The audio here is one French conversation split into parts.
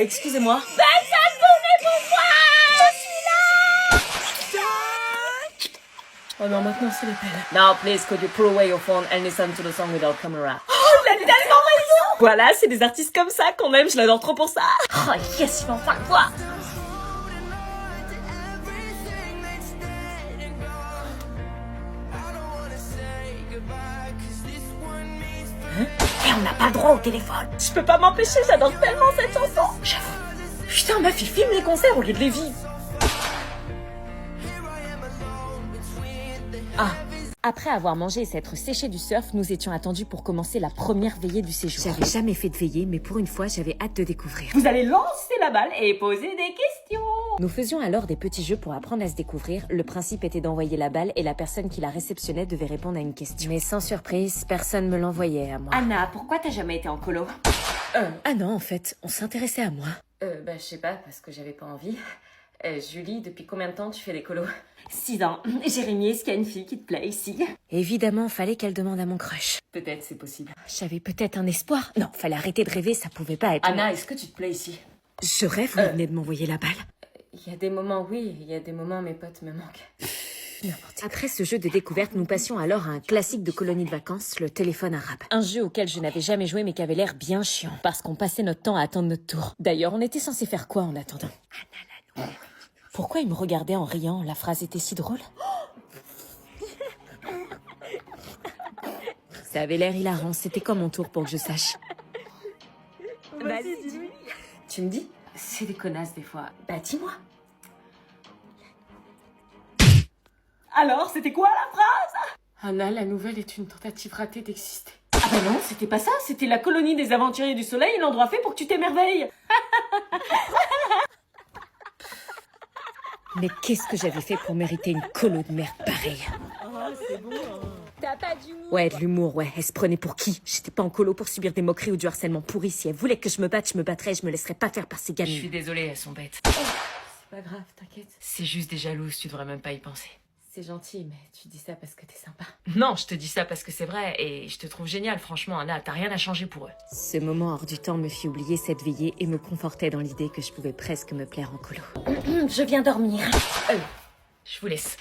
excusez-moi. Ben, ça se tournait pour moi. Je suis là. Oh non, maintenant c'est les pelles. Now, please, could you pull away your phone and listen to the song without camera? Oh, la Lidl, non, raison. Voilà, c'est des artistes comme ça qu'on aime, je l'adore trop pour ça. Oh, yes, il va enfin le voir. Et on n'a pas le droit au téléphone. Je peux pas m'empêcher, j'adore tellement cette chanson. J'avoue. Putain, ma fille filme les concerts au lieu de les vivre. Ah. Après avoir mangé et s'être séché du surf, nous étions attendus pour commencer la première veillée du séjour. J'avais jamais fait de veillée, mais pour une fois, j'avais hâte de découvrir. Vous allez lancer la balle et poser des questions. Nous faisions alors des petits jeux pour apprendre à se découvrir. Le principe était d'envoyer la balle et la personne qui la réceptionnait devait répondre à une question. Mais sans surprise, personne me l'envoyait à moi. Anna, pourquoi t'as jamais été en colo? Ah non, en fait, on s'intéressait à moi. Je sais pas, parce que j'avais pas envie. Julie, depuis combien de temps tu fais des colos? 6 ans. Jérémy, est-ce qu'il y a une fille qui te plaît ici? Évidemment, fallait qu'elle demande à mon crush. Peut-être, c'est possible. J'avais peut-être un espoir. Non, fallait arrêter de rêver, ça pouvait pas être... Anna, est-ce que tu te plais ici? Je rêve, vous venez de m'envoyer la balle. Il y a des moments, oui, il y a des moments, mes potes me manquent. Après ce jeu de découverte, nous passions alors à un classique de colonie de vacances, le téléphone arabe. Un jeu auquel je n'avais jamais joué mais qui avait l'air bien chiant, parce qu'on passait notre temps à attendre notre tour. D'ailleurs, on était censé faire quoi en attendant? Pourquoi il me regardait en riant? La phrase était si drôle. Ça avait l'air hilarant, c'était comme mon tour pour que je sache. Vas-y, dis-lui. Tu me dis? C'est des connasses des fois. Bah dis-moi. Alors, c'était quoi la phrase? Anna, la nouvelle est une tentative ratée d'exister. Ah bah non, c'était pas ça, c'était la colonie des aventuriers du soleil, l'endroit fait pour que tu t'émerveilles. Mais qu'est-ce que j'avais fait pour mériter une colo de merde pareille? Oh, c'est bon. T'as pas d'humour. Ouais, de l'humour, ouais. Elle se prenait pour qui? J'étais pas en colo pour subir des moqueries ou du harcèlement pourri. Si elle voulait que je me batte, je me battrais. Je me laisserais pas faire par ces Je suis gamines. désolée, elles sont bêtes. C'est pas grave, t'inquiète. C'est juste des jalouses, tu devrais même pas y penser. C'est gentil, mais tu dis ça parce que t'es sympa. Non, je te dis ça parce que c'est vrai, et je te trouve génial, franchement, Anna, t'as rien à changer pour eux. Ce moment hors du temps me fit oublier cette veillée et me confortait dans l'idée que je pouvais presque me plaire en colo. Je viens dormir. Je vous laisse.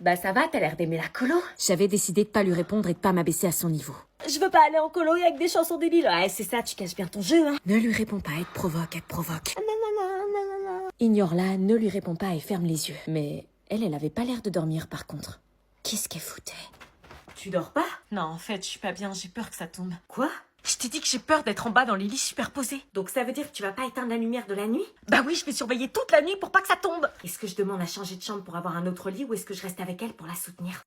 Bah ça va, t'as l'air d'aimer la colo. J'avais décidé de pas lui répondre et de pas m'abaisser à son niveau. Je veux pas aller en colo avec des chansons débiles. Ouais, c'est ça, tu caches bien ton jeu, hein. Ne lui réponds pas, elle te provoque, elle te provoque. Non. Ignore-la, ne lui réponds pas et ferme les yeux. Mais elle avait pas l'air de dormir par contre. Qu'est-ce qu'elle foutait? Tu dors pas? Non, en fait, je suis pas bien, j'ai peur que ça tombe. Quoi? Je t'ai dit que j'ai peur d'être en bas dans les lits superposés. Donc ça veut dire que tu vas pas éteindre la lumière de la nuit? Bah oui, je vais surveiller toute la nuit pour pas que ça tombe. Est-ce que je demande à changer de chambre pour avoir un autre lit ou est-ce que je reste avec elle pour la soutenir?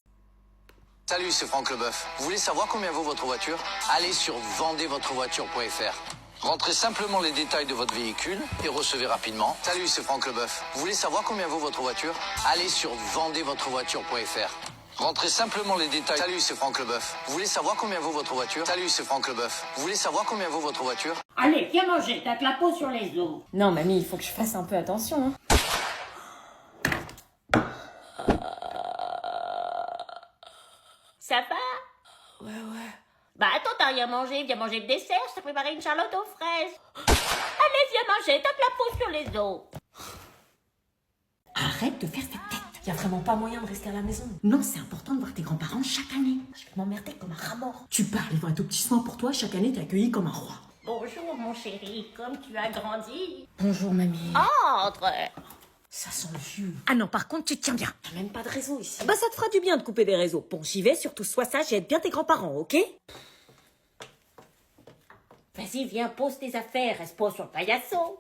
Salut, c'est Franck Leboeuf. Vous voulez savoir combien vaut votre voiture? Allez sur vendezvotrevoiture.fr. Rentrez simplement les détails de votre véhicule et recevez rapidement. Salut, c'est Franck Leboeuf. Vous voulez savoir combien vaut votre voiture? Allez sur vendezvotrevoiture.fr. Rentrez simplement les détails. Salut, c'est Franck Leboeuf. Vous voulez savoir combien vaut votre voiture? Salut, c'est Franck Leboeuf. Vous voulez savoir combien vaut votre voiture? Allez, viens manger, t'as de la peau sur les os. Non, mamie, il faut que je fasse un peu attention, hein. Ça va? Ouais. Bah attends, t'as rien mangé, viens manger le dessert, je t'ai préparé une charlotte aux fraises. Allez, viens manger, t'as de la peau sur les os. Arrête de faire cette tête. Y a vraiment pas moyen de rester à la maison. Non, c'est important de voir tes grands-parents chaque année. Je vais m'emmerder comme un rat mort. Tu parles, ils vont être au petit soin pour toi, chaque année t'es accueilli comme un roi. Bonjour mon chéri, comme tu as grandi. Bonjour, mamie. Entre. Ça sent le vieux. Ah non, par contre, tu te tiens bien. Y'a même pas de réseau ici. Bah ça te fera du bien de couper des réseaux. Bon, j'y vais, surtout sois sage et aide bien tes grands-parents, ok? Vas-y, viens, pose tes affaires, reste pas sur le paillasson.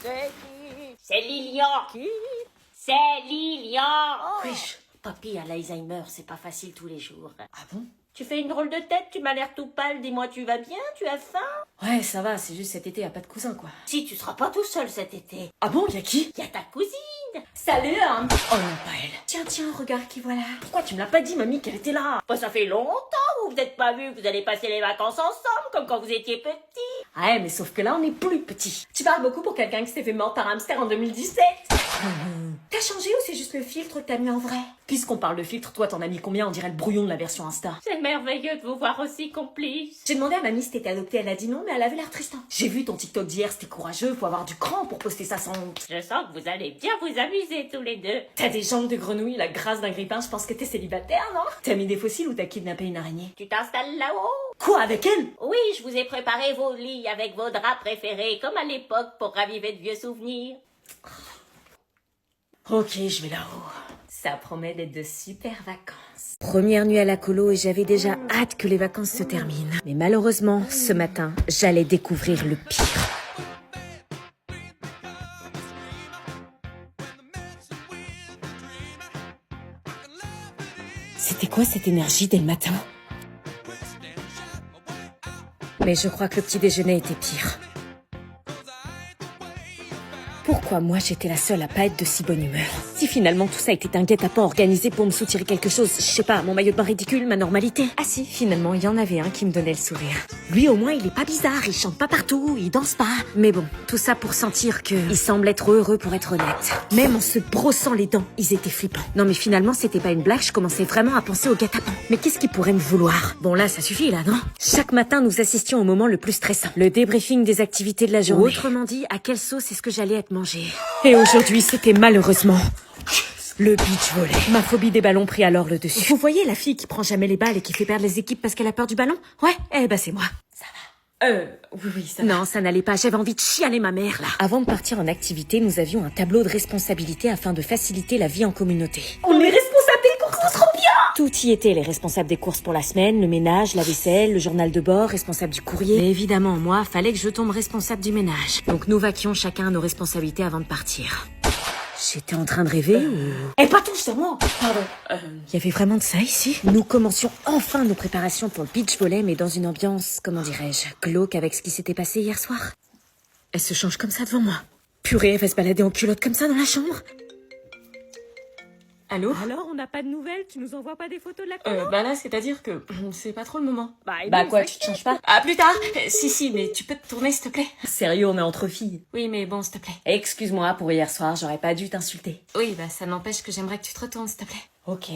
C'est qui? C'est Lilian. Qui? C'est Lilian. Wesh. Papy a l'Alzheimer, c'est pas facile tous les jours. Ah bon? Tu fais une drôle de tête, tu m'as l'air tout pâle, dis-moi, tu vas bien, tu as faim? Ouais, ça va, c'est juste cet été, y a pas de cousin, quoi. Si, tu seras pas tout seul cet été. Ah bon, y'a qui? Y a ta cousine. Salut, hein. Oh non, pas elle. Tiens, regarde qui voilà. Pourquoi tu me l'as pas dit, mamie, qu'elle était là? Bah, ça fait longtemps, vous vous êtes pas vus, vous allez passer les vacances ensemble, comme quand vous étiez petits. Ouais, mais sauf que là, on est plus petits. Tu parles beaucoup pour quelqu'un qui s'est fait mordre par hamster en 2017. T'as changé ou c'est juste le filtre que t'as mis en vrai? Puisqu'on parle de filtre, toi t'en as mis combien? On dirait le brouillon de la version Insta. C'est merveilleux de vous voir aussi complice. J'ai demandé à mamie si t'étais adoptée, elle a dit non, mais elle avait l'air triste. J'ai vu ton TikTok d'hier, c'était courageux, faut avoir du cran pour poster ça sans honte. Je sens que vous allez bien vous amuser tous les deux. T'as des jambes de grenouille, la grâce d'un grippin, je pense que t'es célibataire, non? T'as mis des fossiles ou t'as kidnappé une araignée? Tu t'installes là-haut? Quoi, avec elle? Oui, je vous ai préparé vos lits avec vos draps préférés, comme à l'époque, pour raviver de vieux souvenirs. Ok, je vais là-haut. Ça promet d'être de super vacances. Première nuit à la colo et j'avais déjà hâte que les vacances se terminent. Mais malheureusement, ce matin, j'allais découvrir le pire. C'était quoi cette énergie dès le matin? Mais je crois que le petit déjeuner était pire. Pourquoi moi j'étais la seule à pas être de si bonne humeur? Si finalement tout ça était un guet-apens organisé pour me soutirer quelque chose, je sais pas, mon maillot de bain ridicule, ma normalité. Ah si, finalement il y en avait un qui me donnait le sourire. Lui au moins il est pas bizarre, il chante pas partout, il danse pas. Mais bon, tout ça pour sentir que il semble être heureux pour être honnête. Même en se brossant les dents, ils étaient flippants. Non mais finalement c'était pas une blague, je commençais vraiment à penser au guet-apens. Mais qu'est-ce qu'il pourrait me vouloir? Bon là ça suffit là, non? Chaque matin nous assistions au moment le plus stressant, le débriefing des activités de la journée. Ou autrement dit, à quelle sauce est-ce que j'allais être mangée? Et aujourd'hui, c'était malheureusement le beach volley. Ma phobie des ballons prit alors le dessus. Vous voyez la fille qui prend jamais les balles et qui fait perdre les équipes parce qu'elle a peur du ballon? Ouais, eh ben c'est moi. Ça va. Oui, ça va. Non, ça n'allait pas. J'avais envie de chialer ma mère, là. Avant de partir en activité, nous avions un tableau de responsabilité afin de faciliter la vie en communauté. On est responsables des courses, c'est trop bien! Tout y était, les responsables des courses pour la semaine, le ménage, la vaisselle, le journal de bord, responsable du courrier. Mais évidemment, moi, fallait que je tombe responsable du ménage. Donc nous vaquions chacun à nos responsabilités avant de partir. J'étais en train de rêver ou... Eh, pas tout, c'est moi. Pardon. Il y avait vraiment de ça ici? Nous commencions enfin nos préparations pour le beach volley, mais dans une ambiance, comment dirais-je, glauque avec ce qui s'était passé hier soir. Elle se change comme ça devant moi. Purée, elle va se balader en culotte comme ça dans la chambre. Allô? Alors, on n'a pas de nouvelles? Tu nous envoies pas des photos de la colo? Bah là, c'est-à-dire que c'est pas trop le moment. Bah Quoi, tu te changes pas? Ah, plus tard. Si, mais tu peux te tourner, s'il te plaît? Sérieux, on est entre filles. Oui, mais bon, s'il te plaît. Excuse-moi pour hier soir, j'aurais pas dû t'insulter. Oui, bah ça n'empêche que j'aimerais que tu te retournes, s'il te plaît. Ok.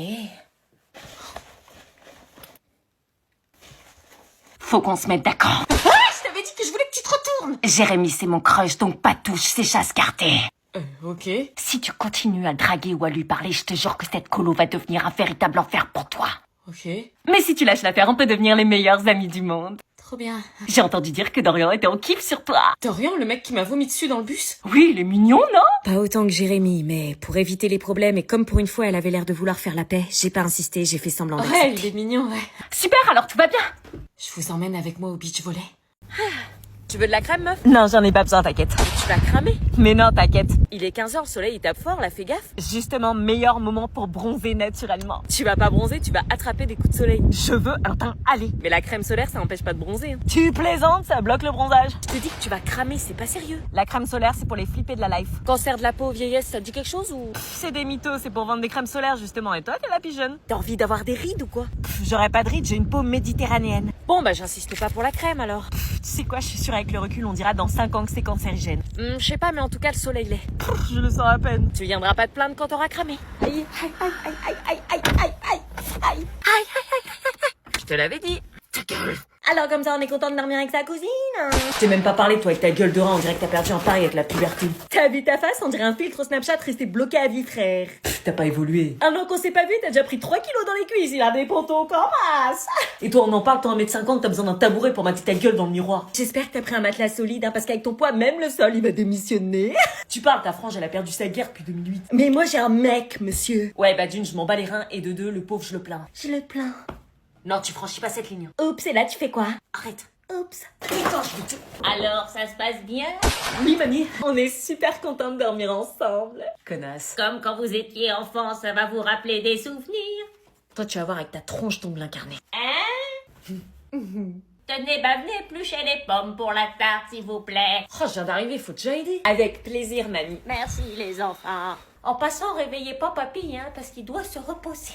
Faut qu'on se mette d'accord. Ah, je t'avais dit que je voulais que tu te retournes! Jérémy, c'est mon crush, donc pas touche, c'est chasse gardée. Ok. Si tu continues à le draguer ou à lui parler, je te jure que cette colo va devenir un véritable enfer pour toi. Ok. Mais si tu lâches l'affaire, on peut devenir les meilleurs amis du monde. Trop bien. J'ai entendu dire que Dorian était en kiff sur toi. Dorian, le mec qui m'a vomi dessus dans le bus? Oui, il est mignon, non? Pas autant que Jérémy, mais pour éviter les problèmes et comme pour une fois elle avait l'air de vouloir faire la paix, j'ai pas insisté, j'ai fait semblant d'accepter. Ouais, il est mignon, ouais. Super, alors tout va bien. Je vous emmène avec moi au beach volley. Tu veux de la crème, meuf? Non, j'en ai pas besoin, t'inquiète. Tu vas cramer? Mais non, t'inquiète. Il est 15h, le soleil il tape fort, là, fais gaffe. Justement, meilleur moment pour bronzer naturellement. Tu vas pas bronzer, tu vas attraper des coups de soleil. Je veux un teint allé. Mais la crème solaire, ça empêche pas de bronzer. Hein. Tu plaisantes, ça bloque le bronzage. Je te dis que tu vas cramer, c'est pas sérieux. La crème solaire, c'est pour les flippés de la life. Cancer de la peau, vieillesse, ça te dit quelque chose ou... C'est des mythos, c'est pour vendre des crèmes solaires justement. Et toi, t'es la pigeonne. T'as envie d'avoir des rides ou quoi? J'aurais pas de rides, j'ai une peau méditerranéenne. Bon, bah j'insiste pas pour la crème alors. Tu sais quoi, je suis sûre avec le recul, on dira dans 5 ans que c'est cancérigène. Je sais pas, mais en tout cas, le soleil l'est. Je le sens à peine. Tu viendras pas te plaindre quand t'auras cramé. Aïe, aïe, aïe, aïe, aïe, aïe, aïe, aïe, aïe, aïe, aïe, aïe. Je te l'avais dit. Ta gueule. Alors comme ça, on est content de dormir avec sa cousine. Je t'ai même pas parlé, toi, avec ta gueule de rat, on dirait que t'as perdu un pari avec la puberté. T'as vu ta face? On dirait un filtre Snapchat resté bloqué à vie, frère. T'as pas évolué. Un an qu'on s'est pas vu, t'as déjà pris 3 kilos dans les cuisses, il a des pontons comme masse. Et toi, on en parle, toi, 1m50, t'as besoin d'un tabouret pour mater ta gueule dans le miroir. J'espère que t'as pris un matelas solide, hein, parce qu'avec ton poids, même le sol, il va démissionner. Tu parles, ta frange, elle a perdu sa guerre depuis 2008. Mais moi, j'ai un mec, monsieur. Ouais, bah d'une, je m'en bats les reins, et de deux, le pauvre, je le plains. Je le plains. Non, tu franchis pas cette ligne. Oups, et là, tu fais quoi? Arrête. Oups. Putain, je vais te... Alors, ça se passe bien? Oui, mamie, on est super contents de dormir ensemble. Connasse. Comme quand vous étiez enfant, ça va vous rappeler des souvenirs. Toi, tu vas voir avec ta tronche ton incarné. Hein? Tenez, bah venez éplucher les pommes pour la tarte, s'il vous plaît. Oh, je viens d'arriver, faut déjà aider. Avec plaisir, mamie. Merci, les enfants. En passant, réveillez pas papy, hein, parce qu'il doit se reposer.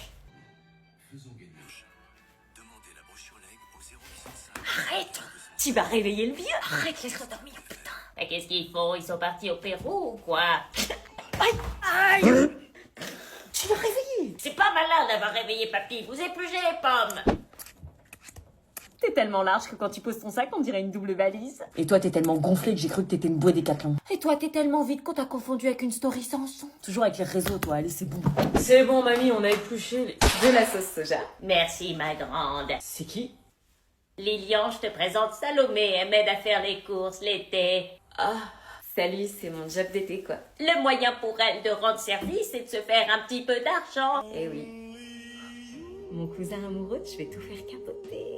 Arrête! Tu vas réveiller le vieux! Arrête, laisse-le dormir, putain! Mais qu'est-ce qu'il faut? Ils sont partis au Pérou ou quoi? Aïe! d'avoir réveillé papy. Vous épluchez les pommes. T'es tellement large que quand tu poses ton sac, on dirait une double valise. Et toi, t'es tellement gonflé que j'ai cru que t'étais une bouée Décathlon. Et toi, t'es tellement vite qu'on t'a confondu avec une story sans son. Toujours avec les réseaux, toi, allez, c'est bon. C'est bon, mamie, on a épluché de la sauce soja. Merci, ma grande. C'est qui? Lilian, je te présente Salomé. Elle m'aide à faire les courses l'été. Ah, salut, c'est mon job d'été, quoi. Le moyen pour elle de rendre service, c'est de se faire un petit peu d'argent. Eh oui. Mon cousin amoureux, je vais tout faire capoter.